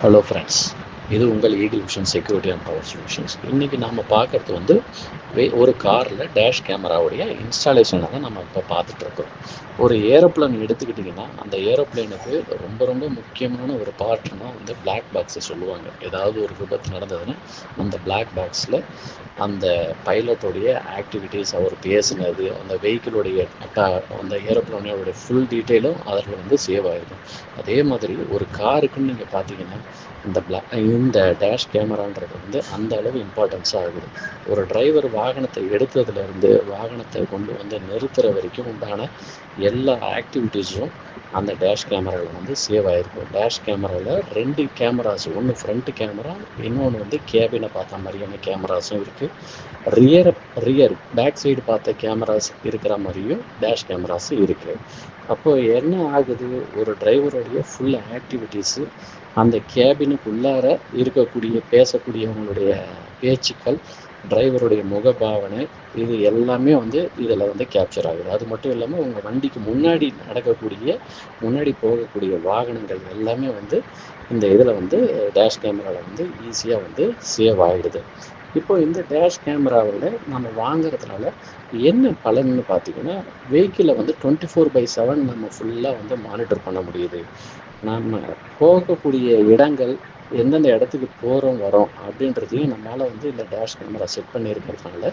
Hello friends, இது உங்கள் eagle vision security and power solutions. இன்றைக்கி நம்ம பார்க்குறது வந்து ஒரு காரில் டேஷ் கேமராவுடைய இன்ஸ்டாலேஷனை தான் நம்ம இப்போ பார்த்துட்ருக்கோம். ஒரு ஏரோப்ளேன் எடுத்துக்கிட்டிங்கன்னா அந்த ஏரோப்ளேனுக்கு ரொம்ப ரொம்ப முக்கியமான ஒரு பார்ட்னா வந்து பிளாக் பாக்ஸை சொல்லுவாங்க. ஏதாவது ஒரு விபத்து நடந்ததுன்னா அந்த பிளாக் பாக்ஸில் அந்த பைலட்டோடைய ஆக்டிவிட்டீஸ், அவர் பேசுனது, அந்த வெஹிக்கிளுடைய அந்த ஏரோப்ளேனோடைய ஃபுல் டீட்டெயிலும் அதில் வந்து சேவ் ஆகிருக்கும். அதே மாதிரி ஒரு காருக்குன்னு நீங்கள் பார்த்தீங்கன்னா இந்த டேஷ் கேமரான்றது வந்து அந்த அளவு இம்பார்ட்டன்ஸாக ஆகுது. ஒரு டிரைவர் வாகனத்தை எடுத்ததுலேருந்து வாகனத்தை கொண்டு வந்து நிறுத்துகிற வரைக்கும் உண்டான எல்லா ஆக்டிவிட்டீஸும் அந்த டேஷ் கேமராவில் வந்து சேவ் ஆகிருக்கும். டேஷ் கேமராவில் 2 கேமராஸ், ஒன்று ஃப்ரண்ட் கேமரா, இன்னொன்று வந்து கேபினை பார்த்த மாதிரியான கேமராஸும் இருக்குது. ரியர் பேக் சைடு பார்த்த கேமராஸ் இருக்கிற மாதிரியும் டேஷ் கேமராஸ் இருக்குது. அப்போது என்ன ஆகுது, ஒரு டிரைவருடைய ஃபுல் ஆக்டிவிட்டீஸு அந்த கேபினுக்குள்ளார இருக்கக்கூடிய பேசக்கூடியவங்களுடைய பேச்சுக்கள், டிரைவருடைய முகபாவனை, இது எல்லாமே வந்து இதில் வந்து கேப்சர் ஆகுது. அது மட்டும் இல்லாமல் உங்கள் வண்டிக்கு முன்னாடி போகக்கூடிய வாகனங்கள் எல்லாமே வந்து இந்த இதில் வந்து டேஷ் கேமராவில் வந்து ஈஸியாக வந்து சேவ் ஆகிடுது. இப்போ இந்த டேஷ் கேமராவில் நம்ம வாங்குறதுனால என்ன பலன்னு பார்த்தீங்கன்னா, வெஹிக்கிளை வந்து 24/7 நம்ம ஃபுல்லாக வந்து மானிட்டர் பண்ண முடியுது. நம்ம போகக்கூடிய இடங்கள், எந்தெந்த இடத்துக்கு போகிறோம் வரோம் அப்படின்றதையும் நம்மளால் வந்து இந்த டேஷ் கேமரா செட் பண்ணியிருக்கிறதுனால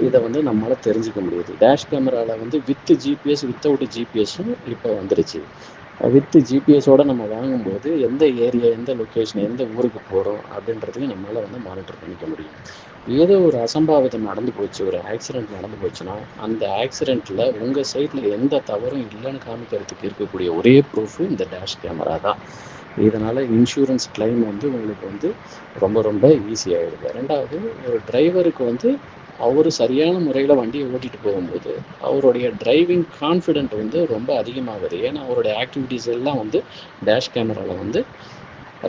இதை வந்து நம்மளால் தெரிஞ்சுக்க முடியுது. டேஷ் கேமராவில் வந்து வித் ஜிபிஎஸ், வித்தவுட் ஜிபிஎஸும் இப்போ வந்துருச்சு. வித் ஜிபிஎஸோடு நம்ம வாங்கும்போது எந்த ஏரியா, எந்த லொக்கேஷன், எந்த ஊருக்கு போகிறோம் அப்படின்றதையும் நம்மளால் வந்து மானிட்டர் பண்ணிக்க முடியும். ஏதோ ஒரு அசம்பாவிதம் நடந்து போச்சு, ஒரு ஆக்சிடெண்ட் நடந்து போச்சுன்னா அந்த ஆக்சிடெண்ட்டில் உங்கள் சைடில் எந்த தவறும் இல்லைன்னு காமிக்கிறதுக்கு இருக்கக்கூடிய ஒரே ப்ரூஃபு இந்த டேஷ் கேமரா தான். இதனால் இன்சூரன்ஸ் கிளைம் வந்து உங்களுக்கு வந்து ரொம்ப ரொம்ப ஈஸியாகிடுது. ரெண்டாவது, ஒரு டிரைவருக்கு வந்து அவர் சரியான முறையில் வண்டியை ஓட்டிகிட்டு போகும்போது அவருடைய டிரைவிங் கான்ஃபிடென்ட் வந்து ரொம்ப அதிகமாகுது. ஏன்னா அவருடைய ஆக்டிவிட்டீஸ் எல்லாம் வந்து டேஷ் கேமராவில் வந்து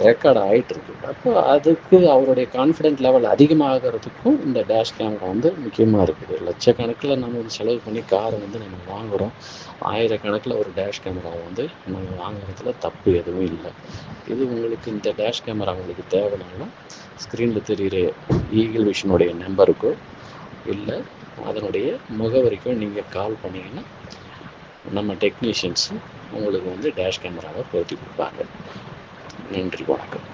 ரெக்கார்ட் ஆகிட்டுருக்கு. அப்போ அதுக்கு அவருடைய கான்ஃபிடென்ட் லெவல் அதிகமாகிறதுக்கும் இந்த டேஷ் கேமரா வந்து முக்கியமாக இருக்குது. லட்சக்கணக்கில் நம்ம செலவு பண்ணி காரை வந்து நம்ம வாங்குகிறோம். ஆயிரக்கணக்கில் ஒரு டேஷ் கேமராவை வந்து நம்ம வாங்குறதுல தப்பு எதுவும் இல்லை. இது உங்களுக்கு இந்த டேஷ் கேமரா உங்களுக்கு தேவைன்னா ஸ்க்ரீனில் தெரிகிற ஈகிள் விஷனுடைய நம்பருக்கோ இல்லை அதனுடைய முகவரிக்கோ நீங்கள் கால் பண்ணிங்கன்னா நம்ம டெக்னீஷியன்ஸு உங்களுக்கு வந்து டேஷ் கேமராவை பொருத்தி கொடுப்பாங்க. நன்றி, வணக்கம்.